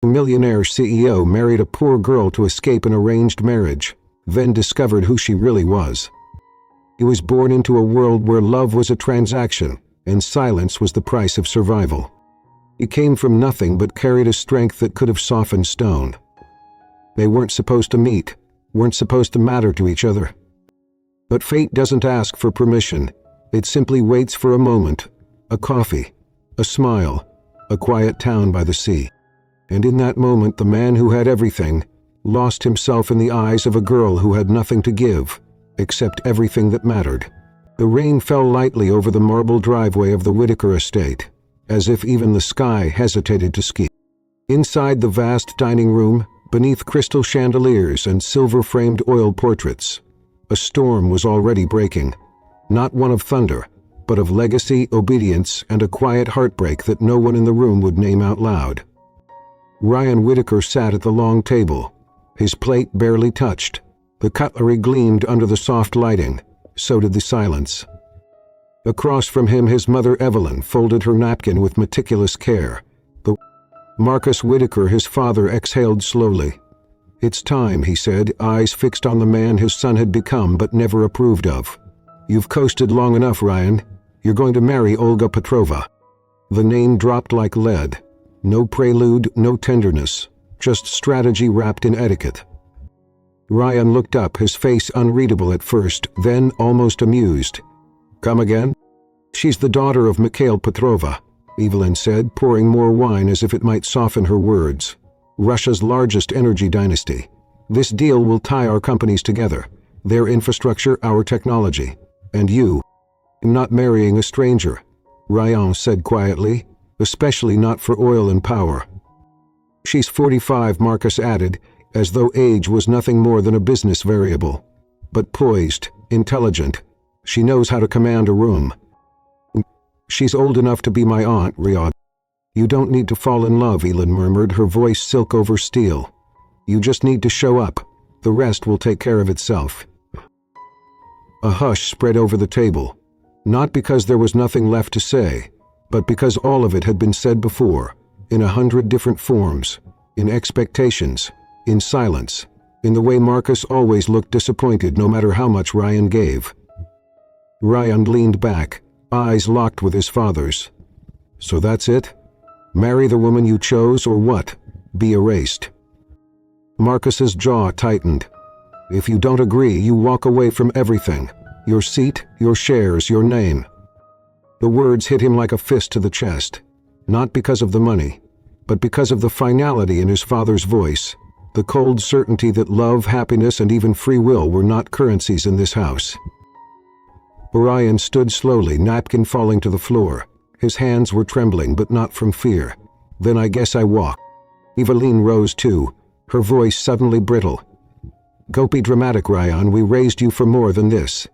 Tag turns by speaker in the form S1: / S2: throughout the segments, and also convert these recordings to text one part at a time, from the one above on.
S1: Millionaire CEO married a poor girl to escape an arranged marriage, then discovered who she really was. He was born into a world where love was a transaction, and silence was the price of survival. He came from nothing but carried a strength that could have softened stone. They weren't supposed to meet, weren't supposed to matter to each other. But fate doesn't ask for permission. It simply waits for a moment, a coffee, a smile, a quiet town by the sea. And in that moment, the man who had everything lost himself in the eyes of a girl who had nothing to give, except everything that mattered. The rain fell lightly over the marble driveway of the Whitaker estate, as if even the sky hesitated to speak. Inside the vast dining room, beneath crystal chandeliers and silver-framed oil portraits, a storm was already breaking, not one of thunder, but of legacy, obedience, and a quiet heartbreak that no one in the room would name out loud. Ryan Whitaker sat at the long table, his plate barely touched. The cutlery gleamed under the soft lighting, so did the silence. Across from him, his mother Evelyn folded her napkin with meticulous care. Marcus Whitaker, his father, exhaled slowly. "It's time," he said, eyes fixed on the man his son had become but never approved of. "You've coasted long enough, Ryan. You're going to marry Olga Petrova." The name dropped like lead. No prelude, no tenderness, just strategy wrapped in etiquette. Ryan looked up, his face unreadable at first, then almost amused. "Come again?" "She's the daughter of Mikhail Petrova," Evelyn said, pouring more wine as if it might soften her words. "Russia's largest energy dynasty. This deal will tie our companies together, their infrastructure, our technology. And you. I'm not marrying a stranger," Ryan said quietly, "especially not for oil and power." "She's 45, Marcus added, as though age was nothing more than a business variable. "But poised, intelligent. She knows how to command a room." "She's old enough to be my aunt," Riyadh. "You don't need to fall in love," Elin murmured, her voice silk over steel. "You just need to show up. The rest will take care of itself." A hush spread over the table, not because there was nothing left to say, but because all of it had been said before, in 100 different forms, in expectations, in silence, in the way Marcus always looked disappointed no matter how much Ryan gave. Ryan leaned back, eyes locked with his father's. "So that's it? Marry the woman you chose, or what? Be erased?" Marcus's jaw tightened. "If you don't agree, you walk away from everything. Your seat, your shares, your name." The words hit him like a fist to the chest, not because of the money, but because of the finality in his father's voice, the cold certainty that love, happiness, and even free will were not currencies in this house. Ryan stood slowly, napkin falling to the floor. His hands were trembling, but not from fear. "Then I guess I walk." Evelyn rose too, her voice suddenly brittle. "Go be dramatic, Ryan. We raised you for more than this."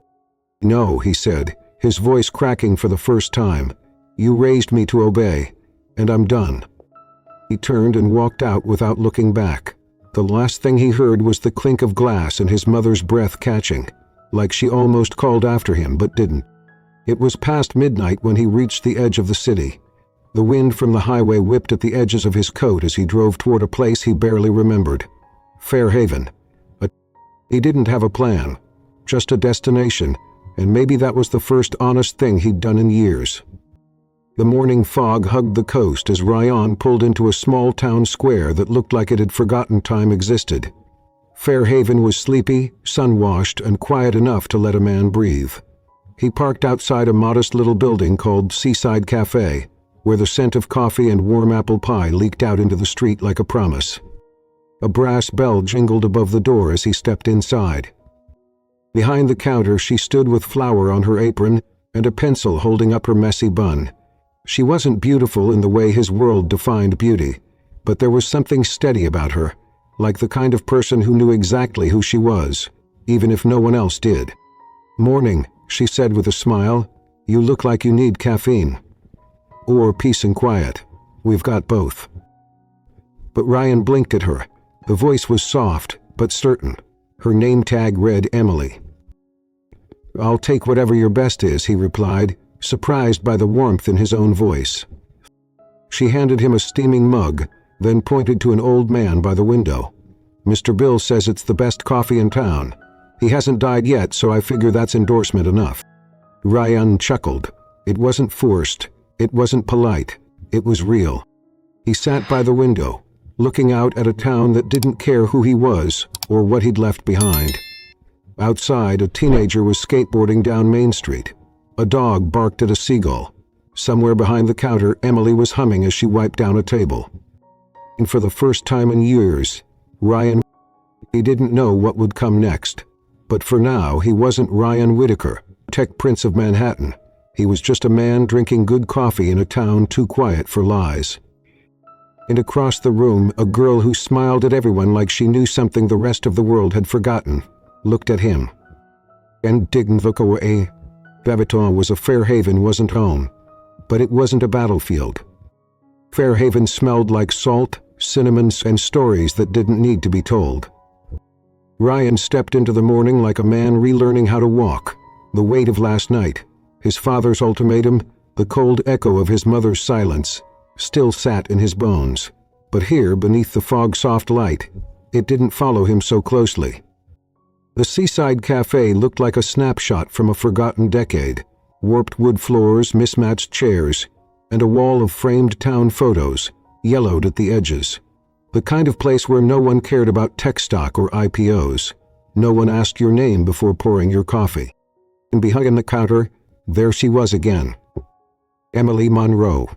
S1: "No," he said, his voice cracking for the first time. "You raised me to obey, and I'm done." He turned and walked out without looking back. The last thing he heard was the clink of glass and his mother's breath catching, like she almost called after him but didn't. It was past midnight when he reached the edge of the city. The wind from the highway whipped at the edges of his coat as he drove toward a place he barely remembered. Fairhaven. He didn't have a plan, just a destination, and maybe that was the first honest thing he'd done in years. The morning fog hugged the coast as Ryan pulled into a small town square that looked like it had forgotten time existed. Fairhaven was sleepy, sun-washed, and quiet enough to let a man breathe. He parked outside a modest little building called Seaside Café, where the scent of coffee and warm apple pie leaked out into the street like a promise. A brass bell jingled above the door as he stepped inside. Behind the counter, she stood with flour on her apron and a pencil holding up her messy bun. She wasn't beautiful in the way his world defined beauty, but there was something steady about her, like the kind of person who knew exactly who she was, even if no one else did. "Morning," she said with a smile. "You look like you need caffeine. Or peace and quiet. We've got both." But Ryan blinked at her. The voice was soft, but certain. Her name tag read Emily. "I'll take whatever your best is," he replied, surprised by the warmth in his own voice. She handed him a steaming mug, then pointed to an old man by the window. "Mr. Bill says it's the best coffee in town. He hasn't died yet, so I figure that's endorsement enough." Ryan chuckled. It wasn't forced. It wasn't polite. It was real. He sat by the window, looking out at a town that didn't care who he was or what he'd left behind. Outside, a teenager was skateboarding down Main Street. A dog barked at a seagull. Somewhere behind the counter, Emily was humming as she wiped down a table. And for the first time in years, he didn't know what would come next. But for now, he wasn't Ryan Whitaker, tech prince of Manhattan. He was just a man drinking good coffee in a town too quiet for lies. And across the room, a girl who smiled at everyone like she knew something the rest of the world had forgotten, looked at him. And didn't look away. Babaton was a Fairhaven wasn't home. But it wasn't a battlefield. Fairhaven smelled like salt, cinnamon, and stories that didn't need to be told. Ryan stepped into the morning like a man relearning how to walk. The weight of last night, his father's ultimatum, the cold echo of his mother's silence, still sat in his bones. But here, beneath the fog-soft light, it didn't follow him so closely. The seaside cafe looked like a snapshot from a forgotten decade. Warped wood floors, mismatched chairs, and a wall of framed town photos, yellowed at the edges. The kind of place where no one cared about tech stock or IPOs. No one asked your name before pouring your coffee. And behind the counter, there she was again. Emily Monroe.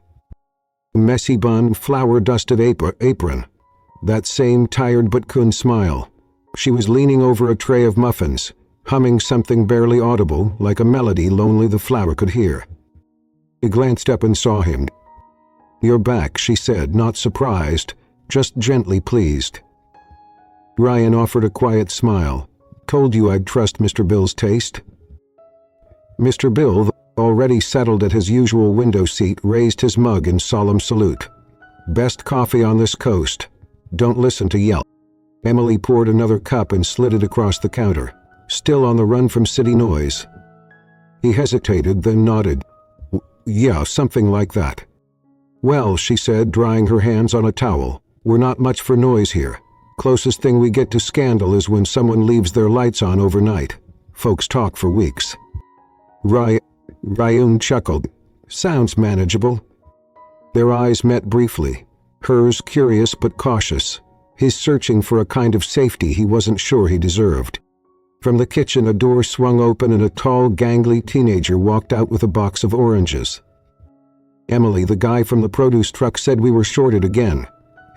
S1: Messy bun, flour-dusted apron. That same tired but coon smile. She was leaning over a tray of muffins, humming something barely audible, like a melody only the flour could hear. He glanced up and saw him. "You're back," she said, not surprised, just gently pleased. Ryan offered a quiet smile. "Told you I'd trust Mr. Bill's taste." Mr. Bill, already settled at his usual window seat, raised his mug in solemn salute. "Best coffee on this coast. Don't listen to Yelp." Emily poured another cup and slid it across the counter, still on the run from city noise. He hesitated, then nodded. "Yeah, something like that." "Well," she said, drying her hands on a towel, "we're not much for noise here. Closest thing we get to scandal is when someone leaves their lights on overnight. Folks talk for weeks." Ryan chuckled. "Sounds manageable." Their eyes met briefly, hers curious but cautious, his searching for a kind of safety he wasn't sure he deserved. From the kitchen, a door swung open and a tall, gangly teenager walked out with a box of oranges. "Emily, the guy from the produce truck said we were shorted again."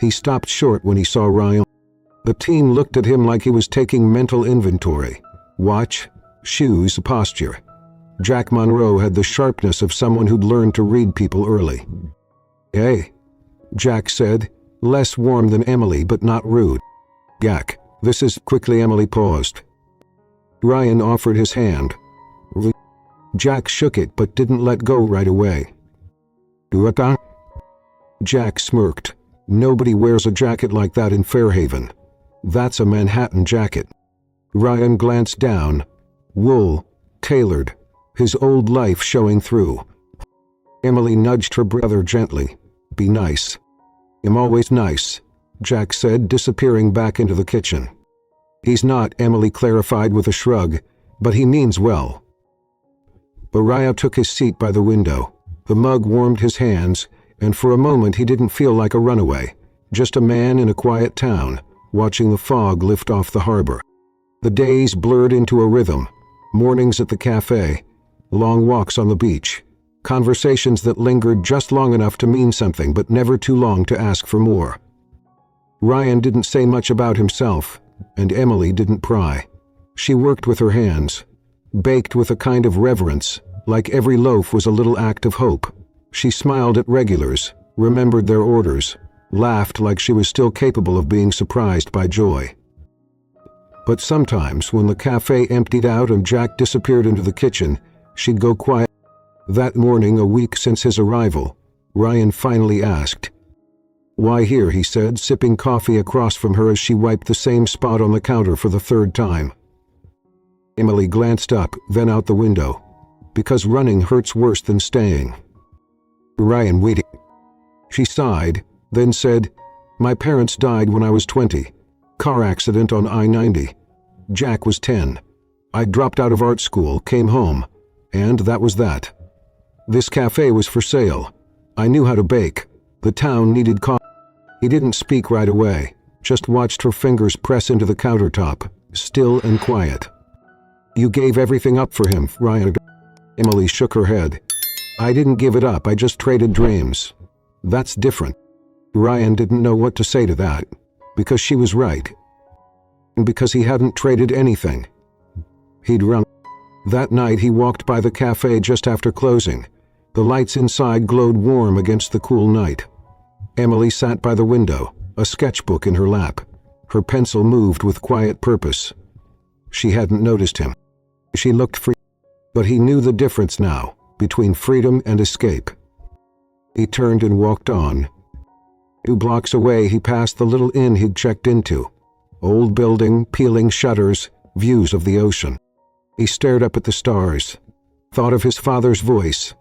S1: He stopped short when he saw Ryan. The teen looked at him like he was taking mental inventory. Watch, shoes, posture. Jack Monroe had the sharpness of someone who'd learned to read people early. "Hey," Jack said, less warm than Emily but not rude. "Jack, this is..." Quickly Emily paused. Ryan offered his hand. Jack shook it but didn't let go right away. "What?" Jack smirked. "Nobody wears a jacket like that in Fairhaven. That's a Manhattan jacket." Ryan glanced down. Wool, tailored, his old life showing through. Emily nudged her brother gently. "Be nice." "I'm always nice," Jack said, disappearing back into the kitchen. "He's not," Emily clarified with a shrug, "but he means well." Ryan took his seat by the window. The mug warmed his hands, and for a moment he didn't feel like a runaway, just a man in a quiet town, watching the fog lift off the harbor. The days blurred into a rhythm, mornings at the cafe, long walks on the beach, conversations that lingered just long enough to mean something but never too long to ask for more. Ryan didn't say much about himself, and Emily didn't pry. She worked with her hands, baked with a kind of reverence, like every loaf was a little act of hope. She smiled at regulars, remembered their orders, laughed like she was still capable of being surprised by joy. But sometimes, when the cafe emptied out and Jack disappeared into the kitchen, she'd go quiet. That morning, a week since his arrival, Ryan finally asked. "Why here?" he said, sipping coffee across from her as she wiped the same spot on the counter for the third time. Emily glanced up, then out the window. "Because running hurts worse than staying." Ryan waited. She sighed, then said, My parents died when I was 20. Car accident on I-90. Jack was 10. I dropped out of art school, came home, and that was that. This cafe was for sale. I knew how to bake. The town needed coffee. He didn't speak right away, just watched her fingers press into the countertop, still and quiet. You gave everything up for him, Ryan. Emily shook her head. I didn't give it up, I just traded dreams. That's different. Ryan didn't know what to say to that, because she was right. And because he hadn't traded anything. He'd run. That night he walked by the cafe just after closing. The lights inside glowed warm against the cool night. Emily sat by the window, a sketchbook in her lap. Her pencil moved with quiet purpose. She hadn't noticed him. She looked free, but he knew the difference now, between freedom and escape. He turned and walked on. 2 blocks away he passed the little inn he'd checked into. Old building, peeling shutters, views of the ocean. He stared up at the stars. Thought of his father's voice.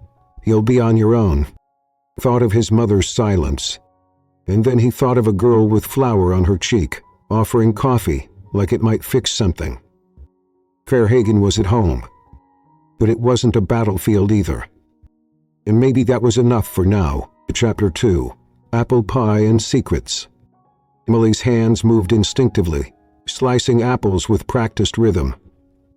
S1: You'll be on your own. Thought of his mother's silence. And then he thought of a girl with flour on her cheek, offering coffee, like it might fix something. Fairhaven was at home. But it wasn't a battlefield either. And maybe that was enough for now. Chapter 2. Apple Pie and Secrets. Emily's hands moved instinctively, slicing apples with practiced rhythm.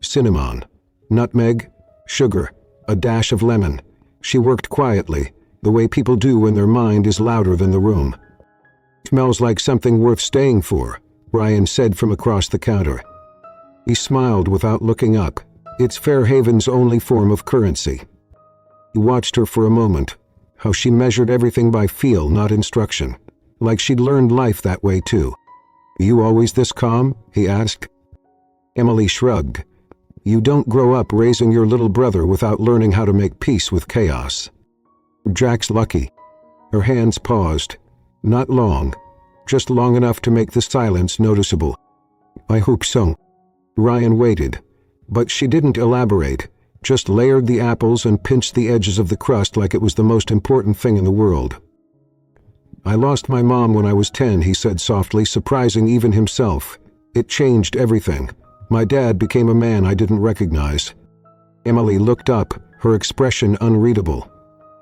S1: Cinnamon, nutmeg, sugar, a dash of lemon. She worked quietly, the way people do when their mind is louder than the room. Smells like something worth staying for, Ryan said from across the counter. He smiled without looking up. It's Fairhaven's only form of currency. He watched her for a moment, how she measured everything by feel, not instruction, like she'd learned life that way too. You always this calm? He asked. Emily shrugged. You don't grow up raising your little brother without learning how to make peace with chaos. Jack's lucky. Her hands paused. Not long, just long enough to make the silence noticeable. I hope so. Ryan waited, but she didn't elaborate, just layered the apples and pinched the edges of the crust like it was the most important thing in the world. I lost my mom when I was 10, he said softly, surprising even himself. It changed everything. My dad became a man I didn't recognize. Emily looked up, her expression unreadable.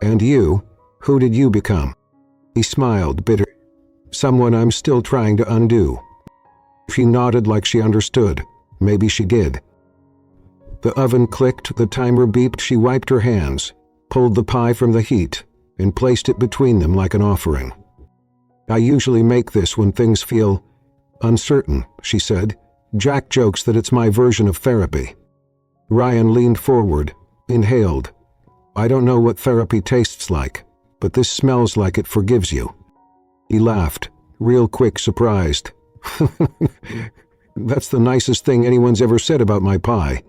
S1: And you? Who did you become? He smiled, bitter. Someone I'm still trying to undo. She nodded like she understood. Maybe she did. The oven clicked, the timer beeped, she wiped her hands, pulled the pie from the heat, and placed it between them like an offering. I usually make this when things feel uncertain, she said. Jack jokes that it's my version of therapy. Ryan leaned forward, inhaled. I don't know what therapy tastes like, but this smells like it forgives you. He laughed, real quick, surprised. That's the nicest thing anyone's ever said about my pie.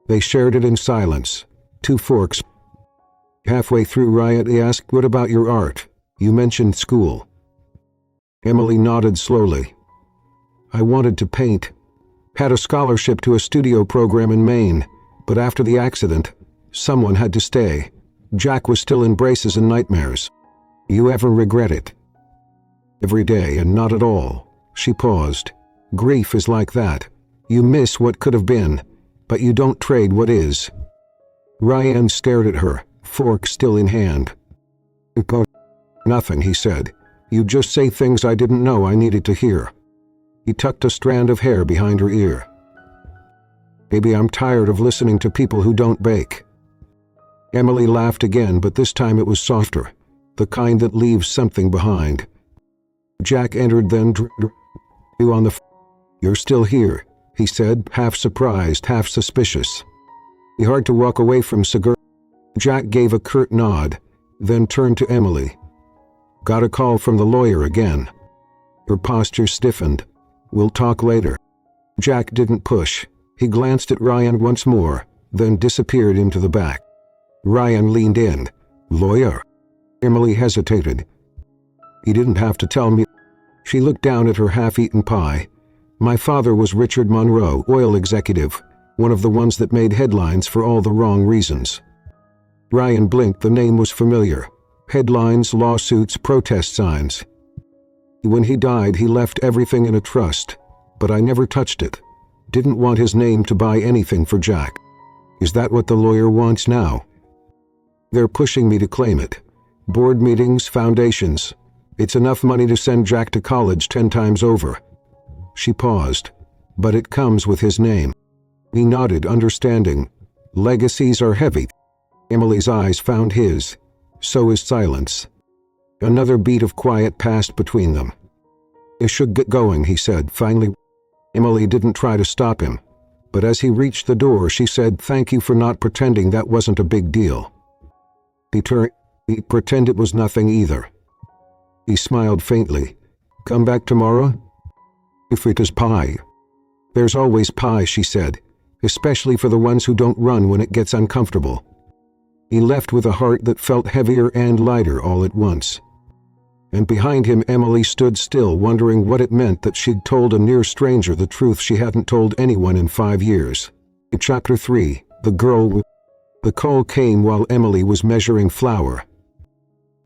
S1: They shared it in silence, 2 forks. Halfway through, Ryan asked, what about your art? You mentioned school. Emily nodded slowly. I wanted to paint. Had a scholarship to a studio program in Maine, but after the accident, someone had to stay. Jack was still in braces and nightmares. You ever regret it? Every day, and not at all. She paused. Grief is like that. You miss what could have been, but you don't trade what is. Ryan stared at her, fork still in hand. Nothing, he said. You just say things I didn't know I needed to hear. He tucked a strand of hair behind her ear. Maybe I'm tired of listening to people who don't bake. Emily laughed again, but this time it was softer, the kind that leaves something behind. Jack entered then. You on the You're still here, he said, half surprised, half suspicious. He hard to walk away from cigar. Jack gave a curt nod, then turned to Emily. Got a call from the lawyer again. Her posture stiffened. We'll talk later. Jack didn't push. He glanced at Ryan once more, then disappeared into the back. Ryan leaned in. Lawyer? Emily hesitated. He didn't have to tell me. She looked down at her half-eaten pie. My father was Richard Monroe, oil executive, one of the ones that made headlines for all the wrong reasons. Ryan blinked. The name was familiar. Headlines, lawsuits, protest signs. When he died, he left everything in a trust, but I never touched it. Didn't want his name to buy anything for Jack. Is that what the lawyer wants now? They're pushing me to claim it. Board meetings, foundations. It's enough money to send Jack to college 10 times over. She paused. But it comes with his name. He nodded, understanding. Legacies are heavy. Emily's eyes found his. So is silence. Another beat of quiet passed between them. "I should get going," he said, finally. Emily didn't try to stop him. But as he reached the door, she said, "Thank you for not pretending that wasn't a big deal." He'd pretend it was nothing either. He smiled faintly. "Come back tomorrow?" "If it is pie." "There's always pie," she said, "especially for the ones who don't run when it gets uncomfortable." He left with a heart that felt heavier and lighter all at once. And behind him, Emily stood still, wondering what it meant that she'd told a near stranger the truth she hadn't told anyone in 5 years. Chapter 3. The Girl. The call came while Emily was measuring flour.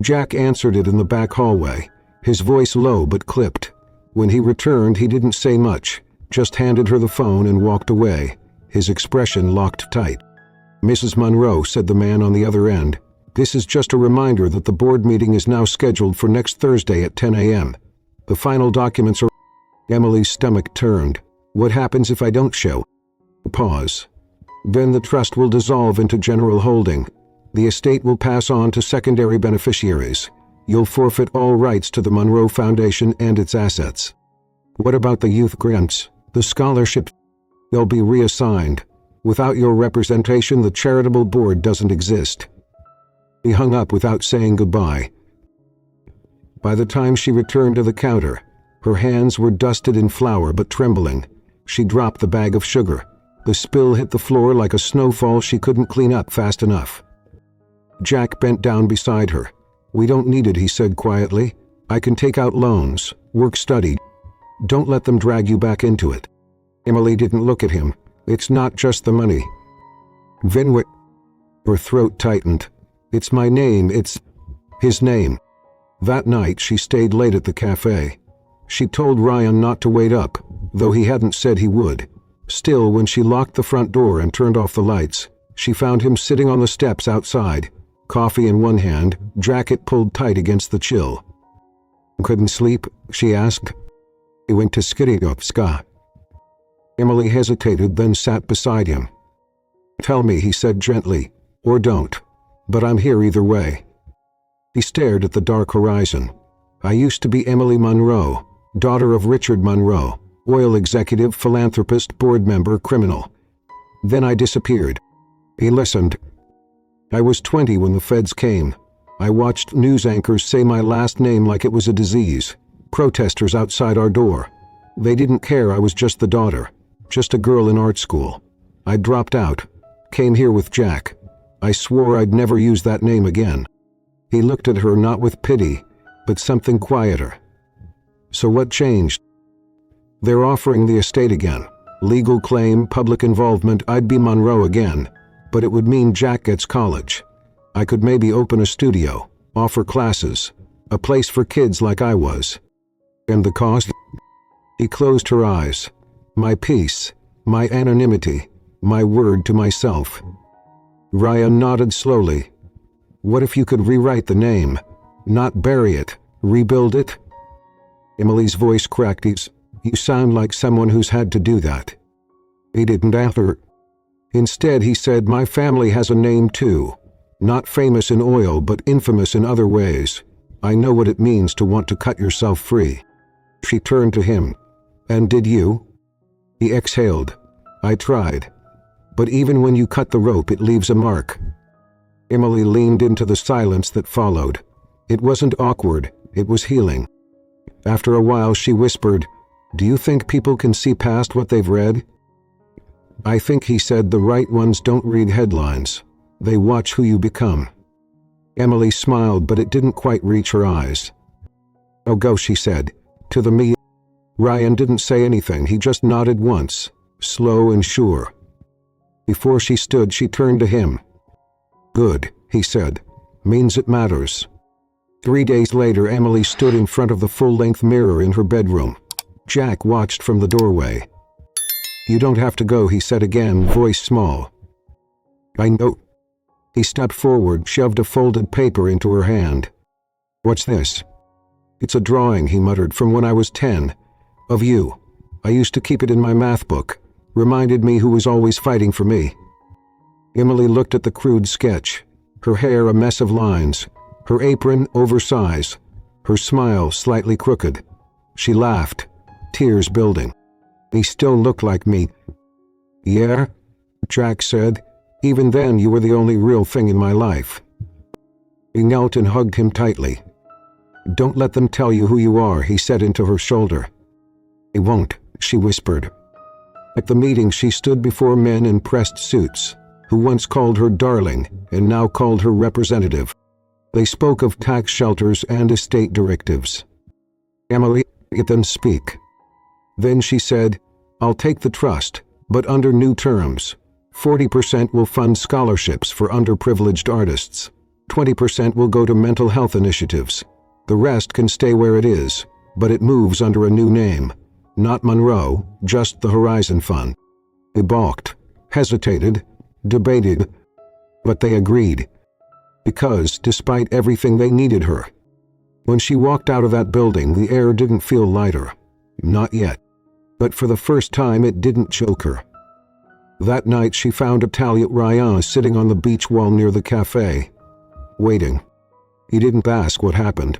S1: Jack answered it in the back hallway, his voice low but clipped. When he returned, he didn't say much, just handed her the phone and walked away, his expression locked tight. "Mrs. Monroe," said the man on the other end, "this is just a reminder that the board meeting is now scheduled for next Thursday at 10 a.m. The final documents are—" Emily's stomach turned. "What happens if I don't show?" Pause. "Then the trust will dissolve into general holding. The estate will pass on to secondary beneficiaries. You'll forfeit all rights to the Monroe Foundation and its assets." "What about the youth grants, the scholarship?" "They'll be reassigned. Without your representation, the charitable board doesn't exist." He hung up without saying goodbye. By the time she returned to the counter, her hands were dusted in flour but trembling. She dropped the bag of sugar. The spill hit the floor like a snowfall she couldn't clean up fast enough. Jack bent down beside her. "We don't need it," he said quietly. "I can take out loans, work study. Don't let them drag you back into it." Emily didn't look at him. "It's not just the money." "Then her throat tightened. "It's my name, it's his name." That night she stayed late at the café. She told Ryan not to wait up, though he hadn't said he would. Still, when she locked the front door and turned off the lights, she found him sitting on the steps outside, coffee in one hand, jacket pulled tight against the chill. "Couldn't sleep?" she asked. "He went to Skiriotska." Emily hesitated, then sat beside him. "Tell me," he said gently, "or don't. But I'm here either way." He stared at the dark horizon. "I used to be Emily Monroe, daughter of Richard Monroe, oil executive, philanthropist, board member, criminal. Then I disappeared." He listened. "I was 20 when the feds came. I watched news anchors say my last name like it was a disease. Protesters outside our door. They didn't care I was just the daughter, just a girl in art school. I dropped out, came here with Jack. I swore I'd never use that name again." He looked at her, not with pity, but something quieter. "So what changed?" "They're offering the estate again. Legal claim, public involvement. I'd be Monroe again, but it would mean Jack gets college. I could maybe open a studio, offer classes, a place for kids like I was." "And the cost?" He closed her eyes. "My peace, my anonymity, my word to myself." Ryan nodded slowly. "What if you could rewrite the name? Not bury it, rebuild it?" Emily's voice cracked. "You sound like someone who's had to do that." He didn't answer. Instead, he said, "My family has a name too. Not famous in oil, but infamous in other ways. I know what it means to want to cut yourself free." She turned to him. "And did you?" He exhaled. "I tried. But even when you cut the rope, it leaves a mark." Emily leaned into the silence that followed. It wasn't awkward, it was healing. After a while she whispered, "Do you think people can see past what they've read?" "I think," he said, "the right ones don't read headlines. They watch who you become." Emily smiled, but it didn't quite reach her eyes. "Oh, go," she said. "To the me." Ryan didn't say anything, he just nodded once, slow and sure. Before she stood, she turned to him. "Good," he said. "Means it matters." 3 days later, Emily stood in front of the full-length mirror in her bedroom. Jack watched from the doorway. "You don't have to go," he said again, voice small. "I know." He stepped forward, shoved a folded paper into her hand. "What's this?" "It's a drawing," he muttered, "from when I was 10. Of you. I used to keep it in my math book. Reminded me who was always fighting for me." Emily looked at the crude sketch. Her hair a mess of lines. Her apron oversized. Her smile slightly crooked. She laughed, tears building. "He still looked like me." "Yeah?" Jack said. "Even then you were the only real thing in my life." He knelt and hugged him tightly. "Don't let them tell you who you are," he said into her shoulder. "They won't," she whispered. At the meeting she stood before men in pressed suits, who once called her darling and now called her representative. They spoke of tax shelters and estate directives. "Emily, let them speak." Then she said, "I'll take the trust, but under new terms. 40% will fund scholarships for underprivileged artists. 20% will go to mental health initiatives. The rest can stay where it is, but it moves under a new name. Not Monroe, just the Horizon Fund." They balked, hesitated, debated, but they agreed. Because, despite everything, they needed her. When she walked out of that building, the air didn't feel lighter. Not yet. But for the first time, it didn't choke her. That night she found Italian Ryan sitting on the beach wall near the café, waiting. He didn't ask what happened.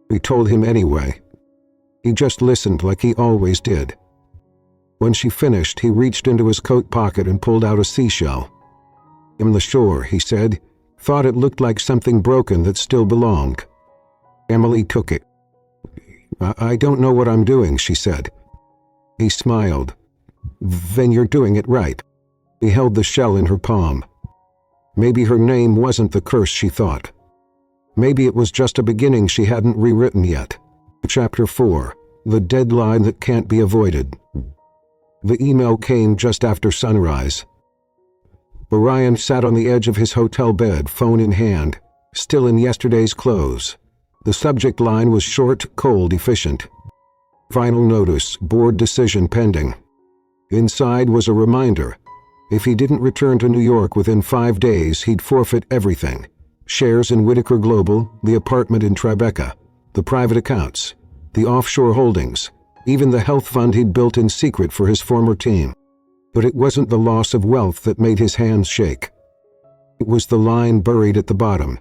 S1: He told him anyway. He just listened like he always did. When she finished, he reached into his coat pocket and pulled out a seashell. "On the shore," he said. "Thought it looked like something broken that still belonged." Emily took it. I don't know what I'm doing," she said. He smiled. "Then you're doing it right." He held the shell in her palm. Maybe her name wasn't the curse she thought. Maybe it was just a beginning she hadn't rewritten yet. Chapter 4. The Deadline That Can't Be Avoided. The email came just after sunrise. Orion sat on the edge of his hotel bed, phone in hand, still in yesterday's clothes. The subject line was short, cold, efficient. "Final notice, board decision pending." Inside was a reminder. If he didn't return to New York within 5 days, he'd forfeit everything. Shares in Whitaker Global, the apartment in Tribeca, the private accounts, the offshore holdings, even the health fund he'd built in secret for his former team. But it wasn't the loss of wealth that made his hands shake. It was the line buried at the bottom.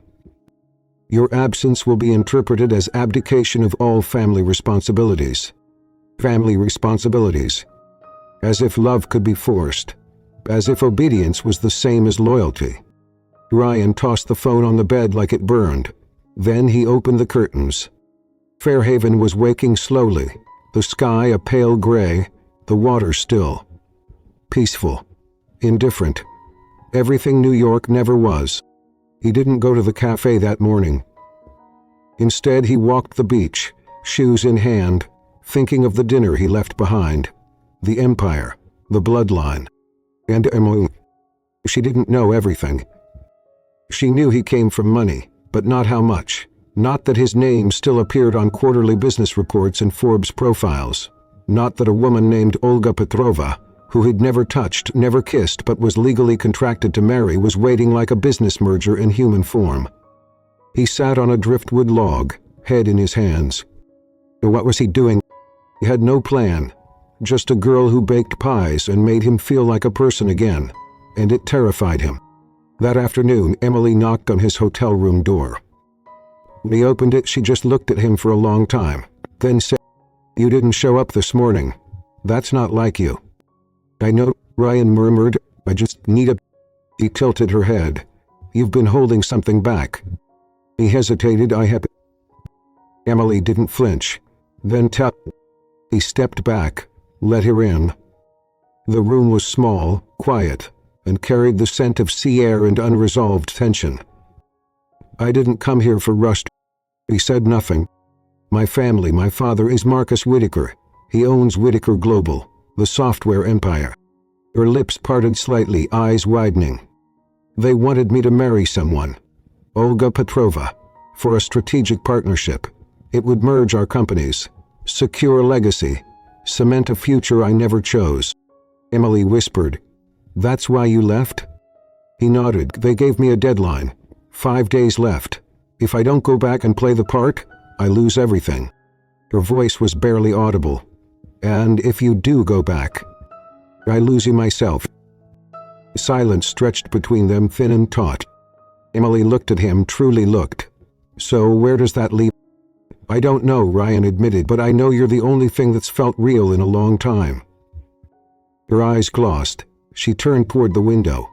S1: "Your absence will be interpreted as abdication of all family responsibilities." Family responsibilities. As if love could be forced. As if obedience was the same as loyalty. Ryan tossed the phone on the bed like it burned. Then he opened the curtains. Fairhaven was waking slowly, the sky a pale gray, the water still. Peaceful. Indifferent. Everything New York never was. He didn't go to the cafe that morning. Instead, he walked the beach, shoes in hand, thinking of the dinner he left behind. The empire, the bloodline. And Emily. She didn't know everything. She knew he came from money, but not how much. Not that his name still appeared on quarterly business reports and Forbes profiles. Not that a woman named Olga Petrova, who he'd never touched, never kissed, but was legally contracted to marry, was waiting like a business merger in human form. He sat on a driftwood log, head in his hands. What was he doing? He had no plan. Just a girl who baked pies and made him feel like a person again. And it terrified him. That afternoon, Emily knocked on his hotel room door. When he opened it, she just looked at him for a long time, then said, "You didn't show up this morning. That's not like you." "I know," Ryan murmured. "I just need a—" He tilted her head. "You've been holding something back." He hesitated. "I have—" Emily didn't flinch. Then He stepped back, let her in. The room was small, quiet, and carried the scent of sea air and unresolved tension. "I didn't come here for rust." He said nothing. "My family, my father is Marcus Whitaker. He owns Whitaker Global, the software empire." Her lips parted slightly, eyes widening. "They wanted me to marry someone. Olga Petrova. for a strategic partnership. It would merge our companies, secure a legacy, cement a future I never chose. Emily whispered, "That's why you left?" He nodded. "They gave me a deadline. 5 days left. If I don't go back and play the part, I lose everything." Her voice was barely audible. "And if you do go back, I lose you myself." Silence stretched between them, thin and taut. Emily looked at him, truly looked. "So where does that leave?" "I don't know," Ryan admitted, "but I know you're the only thing that's felt real in a long time." Her eyes glossed. She turned toward the window.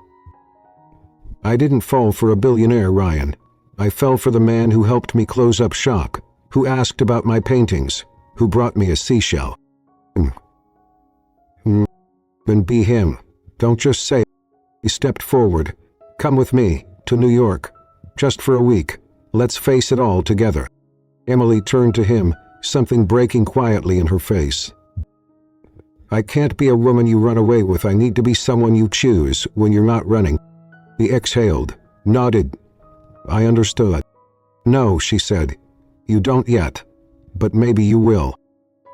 S1: "I didn't fall for a billionaire, Ryan. I fell for the man who helped me close up shop, who asked about my paintings, who brought me a seashell. And be him. Don't just say it." He stepped forward. "Come with me, to New York. Just for a week. Let's face it all together." Emily turned to him, something breaking quietly in her face. "I can't be a woman you run away with. I need to be someone you choose when you're not running." He exhaled, nodded. "I understood." "No," she said. "You don't yet. But maybe you will."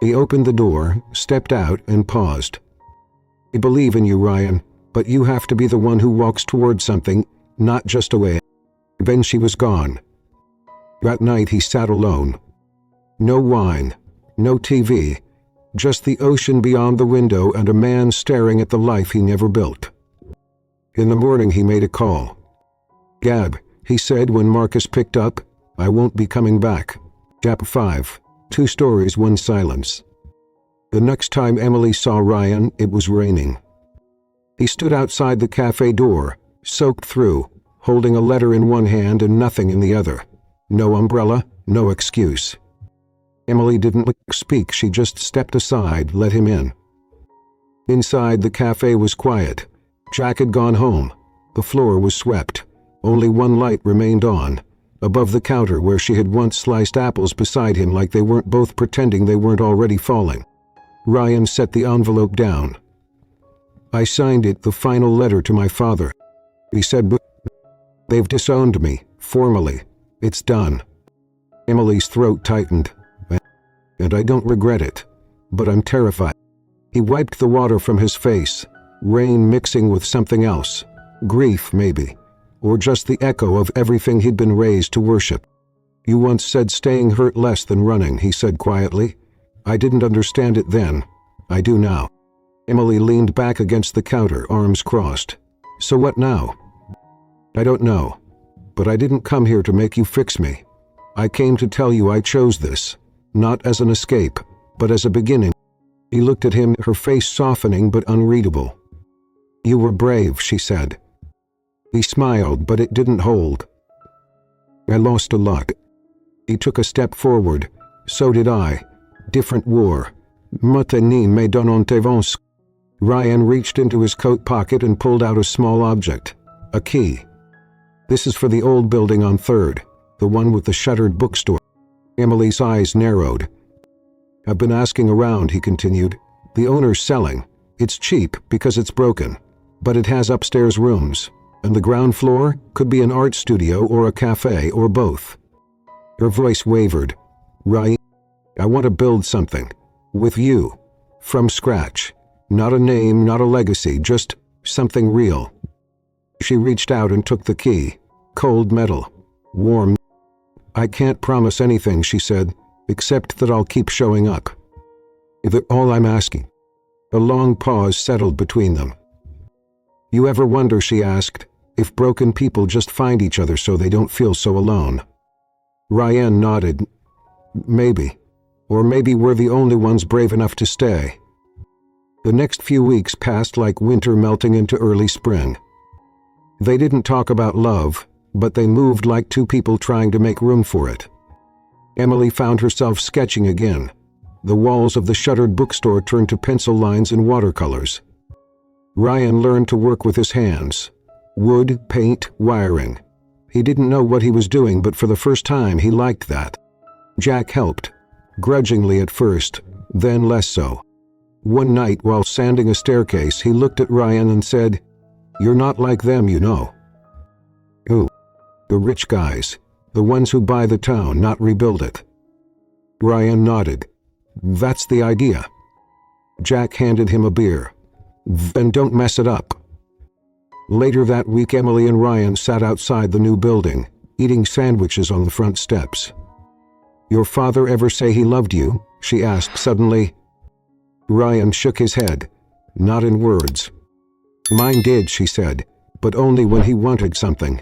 S1: He opened the door, stepped out, and paused. "I believe in you, Ryan, but you have to be the one who walks toward something, not just away." Then she was gone. That night he sat alone. No wine, no TV, just the ocean beyond the window and a man staring at the life he never built. In the morning he made a call. "Gab," he said when Marcus picked up, "I won't be coming back." Chapter 5. 2 stories, 1 silence. The next time Emily saw Ryan, it was raining. He stood outside the cafe door, soaked through, holding a letter in one hand and nothing in the other. No umbrella, no excuse. Emily didn't speak, she just stepped aside, let him in. Inside, the cafe was quiet. Jack had gone home. The floor was swept. Only one light remained on, above the counter where she had once sliced apples beside him like they weren't both pretending they weren't already falling. Ryan set the envelope down. "I signed it, the final letter to my father," he said. "They've disowned me, formally. It's done." Emily's throat tightened. "And I don't regret it, but I'm terrified." He wiped the water from his face, rain mixing with something else, grief maybe, or just the echo of everything he'd been raised to worship. "You once said staying hurt less than running," he said quietly. "I didn't understand it then. I do now." Emily leaned back against the counter, arms crossed. "So what now?" "I don't know. But I didn't come here to make you fix me. I came to tell you I chose this, not as an escape, but as a beginning." He looked at him, her face softening but unreadable. "You were brave," she said. He smiled, but it didn't hold. "I lost a lot." He took a step forward. "So did I. Different war. Mutani me donantevance." Ryan reached into his coat pocket and pulled out a small object. A key. "This is for the old building on 3rd, the one with the shuttered bookstore." Emily's eyes narrowed. "I've been asking around," he continued. "The owner's selling. It's cheap because it's broken, but it has upstairs rooms, and the ground floor could be an art studio or a cafe or both." Her voice wavered. "Right, I want to build something. With you. From scratch. Not a name, not a legacy, just something real." She reached out and took the key. Cold metal. Warm. "I can't promise anything," she said, "except that I'll keep showing up. That's all I'm asking." A long pause settled between them. "You ever wonder," she asked, "if broken people just find each other so they don't feel so alone?" Ryan nodded. "Maybe. Or maybe we're the only ones brave enough to stay." The next few weeks passed like winter melting into early spring. They didn't talk about love, but they moved like two people trying to make room for it. Emily found herself sketching again. The walls of the shuttered bookstore turned to pencil lines and watercolors. Ryan learned to work with his hands. Wood, paint, wiring. He didn't know what he was doing, but for the first time he liked that. Jack helped, grudgingly at first, then less so. One night while sanding a staircase, he looked at Ryan and said, "You're not like them, you know." "Who?" "The rich guys. The ones who buy the town, not rebuild it. Ryan nodded. That's the idea. Jack handed him a beer. Then don't mess it up. Later that week, Emily and Ryan sat outside the new building, eating sandwiches on the front steps. Your father ever say he loved you? She asked suddenly. Ryan shook his head. Not in words. Mine did, she said, but only when he wanted something.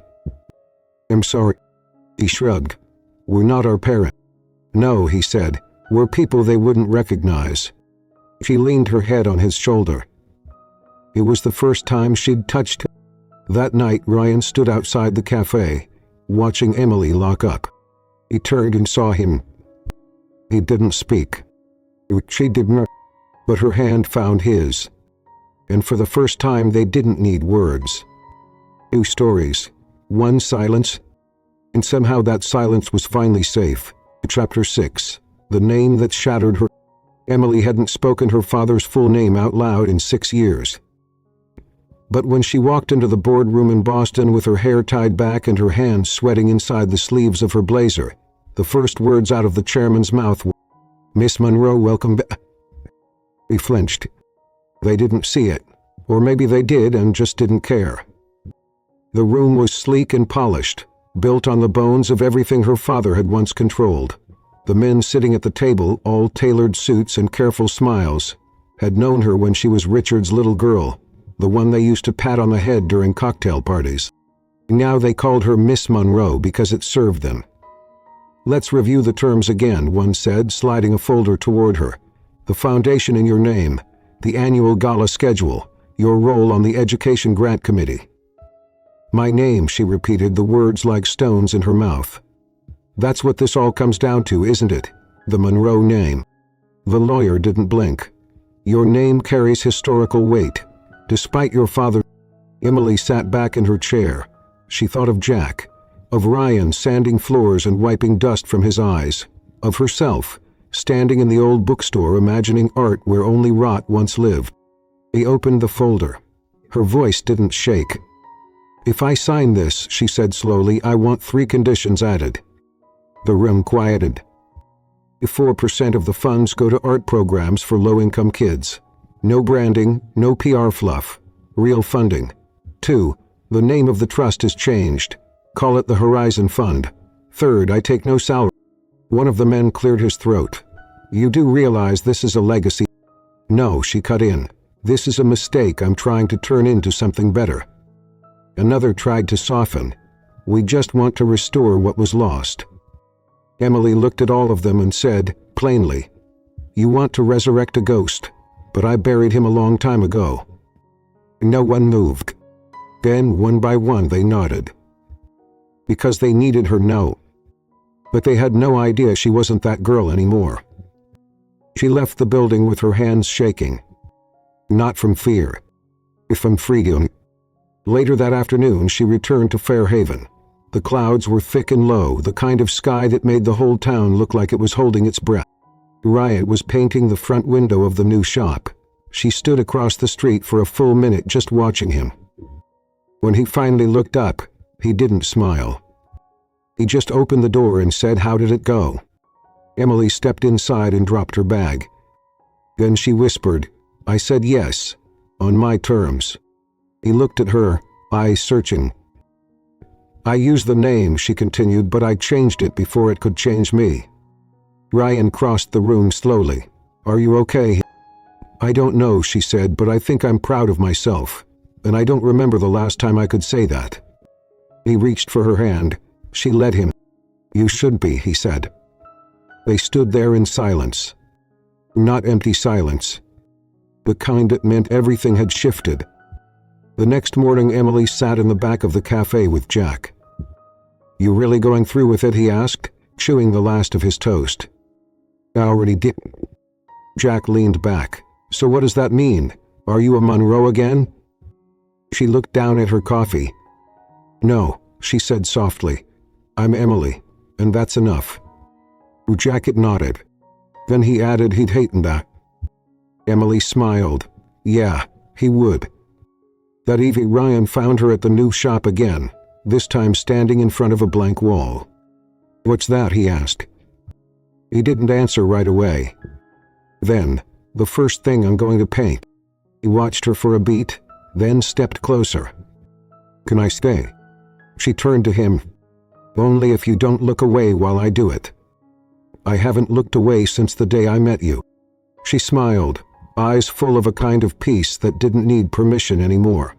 S1: I'm sorry. He shrugged. We're not our parent. No, he said. We're people they wouldn't recognize. She leaned her head on his shoulder. It was the first time she'd touched him. That night, Ryan stood outside the cafe, watching Emily lock up. He turned and saw him. He didn't speak. She didn't, but her hand found his. And for the first time, they didn't need words. 2 stories, 1 silence, and somehow that silence was finally safe. Chapter 6, the name that shattered her. Emily hadn't spoken her father's full name out loud in 6 years. But when she walked into the boardroom in Boston with her hair tied back and her hands sweating inside the sleeves of her blazer, the first words out of the chairman's mouth were, Miss Monroe, welcome back. He flinched. They didn't see it, or maybe they did and just didn't care. The room was sleek and polished, built on the bones of everything her father had once controlled. The men sitting at the table, all tailored suits and careful smiles, had known her when she was Richard's little girl, the one they used to pat on the head during cocktail parties. Now they called her Miss Monroe because it served them. Let's review the terms again, one said, sliding a folder toward her. The foundation in your name, the annual gala schedule, your role on the Education Grant Committee. My name, she repeated, the words like stones in her mouth. That's what this all comes down to, isn't it? The Monroe name. The lawyer didn't blink. Your name carries historical weight. Despite your father. Emily sat back in her chair. She thought of Jack, of Ryan sanding floors and wiping dust from his eyes, of herself, standing in the old bookstore imagining art where only rot once lived. He opened the folder. Her voice didn't shake. If I sign this, she said slowly, I want 3 conditions added. The room quieted. 4% of the funds go to art programs for low-income kids. No branding, no PR fluff. Real funding. 2, the name of the trust is changed. Call it the Horizon Fund. 3rd, I take no salary. One of the men cleared his throat. You do realize this is a legacy? No, she cut in. This is a mistake I'm trying to turn into something better. Another tried to soften. We just want to restore what was lost. Emily looked at all of them and said, plainly, you want to resurrect a ghost, but I buried him a long time ago. No one moved. Then, one by one, they nodded. Because they needed her, no. But they had no idea she wasn't that girl anymore. She left the building with her hands shaking. Not from fear. From freedom. Later that afternoon, she returned to Fairhaven. The clouds were thick and low, the kind of sky that made the whole town look like it was holding its breath. Ryan was painting the front window of the new shop. She stood across the street for a full minute just watching him. When he finally looked up, he didn't smile. He just opened the door and said, how did it go? Emily stepped inside and dropped her bag. Then she whispered, I said yes, on my terms. He looked at her, eyes searching. I used the name, she continued, but I changed it before it could change me. Ryan crossed the room slowly. Are you okay? I don't know, she said, but I think I'm proud of myself, and I don't remember the last time I could say that. He reached for her hand. She let him. You should be, he said. They stood there in silence. Not empty silence. The kind that meant everything had shifted. The next morning, Emily sat in the back of the cafe with Jack. You really going through with it, he asked, chewing the last of his toast. I already did. Jack leaned back. So what does that mean? Are you a Monroe again? She looked down at her coffee. No, she said softly. I'm Emily, and that's enough. Jack nodded. Then he added he'd hated that. Emily smiled. Yeah, he would. That evening, Ryan found her at the new shop again, this time standing in front of a blank wall. "What's that?" he asked. He didn't answer right away. "Then, the first thing I'm going to paint." He watched her for a beat, then stepped closer. "Can I stay?" She turned to him. "Only if you don't look away while I do it." "I haven't looked away since the day I met you." She smiled, eyes full of a kind of peace that didn't need permission anymore.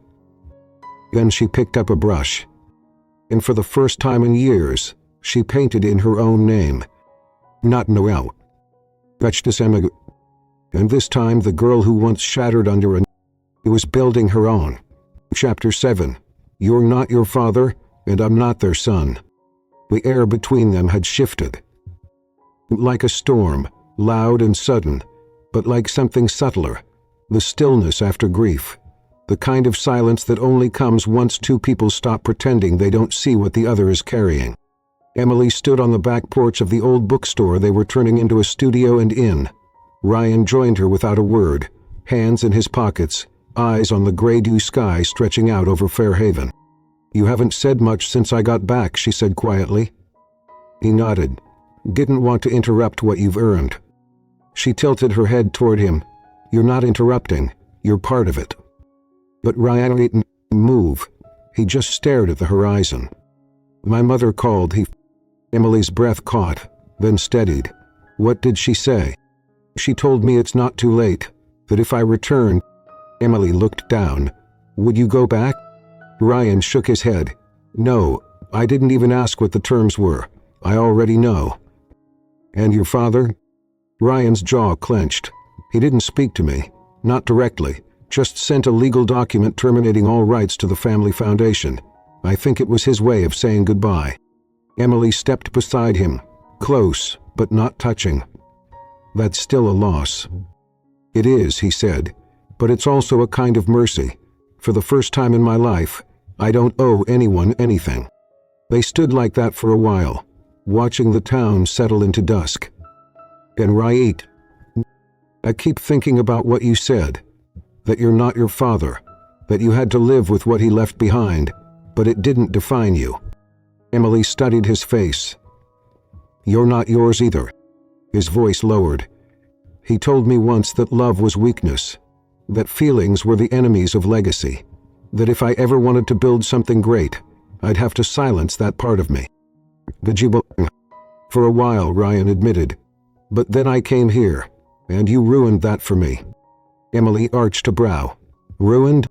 S1: Then she picked up a brush. And for the first time in years, she painted in her own name. Not Noel. Emily. And this time the girl who once shattered under a was building her own. Chapter 7. You're not your father, and I'm not their son. The air between them had shifted. Like a storm, loud and sudden, but like something subtler, the stillness after grief, the kind of silence that only comes once two people stop pretending they don't see what the other is carrying. Emily stood on the back porch of the old bookstore they were turning into a studio and inn. Ryan joined her without a word, hands in his pockets, eyes on the gray-dew sky stretching out over Fairhaven. "You haven't said much since I got back," she said quietly. He nodded. "Didn't want to interrupt what you've earned." She tilted her head toward him. "You're not interrupting. You're part of it." But Ryan didn't move. He just stared at the horizon. "My mother called," Emily's breath caught, then steadied. "What did she say?" "She told me it's not too late, that if I return..." Emily looked down. "Would you go back?" Ryan shook his head. "No, I didn't even ask what the terms were. I already know." "And your father?" Ryan's jaw clenched. "He didn't speak to me, not directly, just sent a legal document terminating all rights to the family foundation. I think it was his way of saying goodbye." Emily stepped beside him, close, but not touching. "That's still a loss." "It is," he said, "but it's also a kind of mercy. For the first time in my life, I don't owe anyone anything." They stood like that for a while, watching the town settle into dusk. "And Ryan, I keep thinking about what you said, that you're not your father, that you had to live with what he left behind, but it didn't define you." Emily studied his face. "You're not yours either." His voice lowered. "He told me once that love was weakness, that feelings were the enemies of legacy, that if I ever wanted to build something great, I'd have to silence that part of me." "Did you For a while," Ryan admitted. "But then I came here, and you ruined that for me." Emily arched a brow. "Ruined?"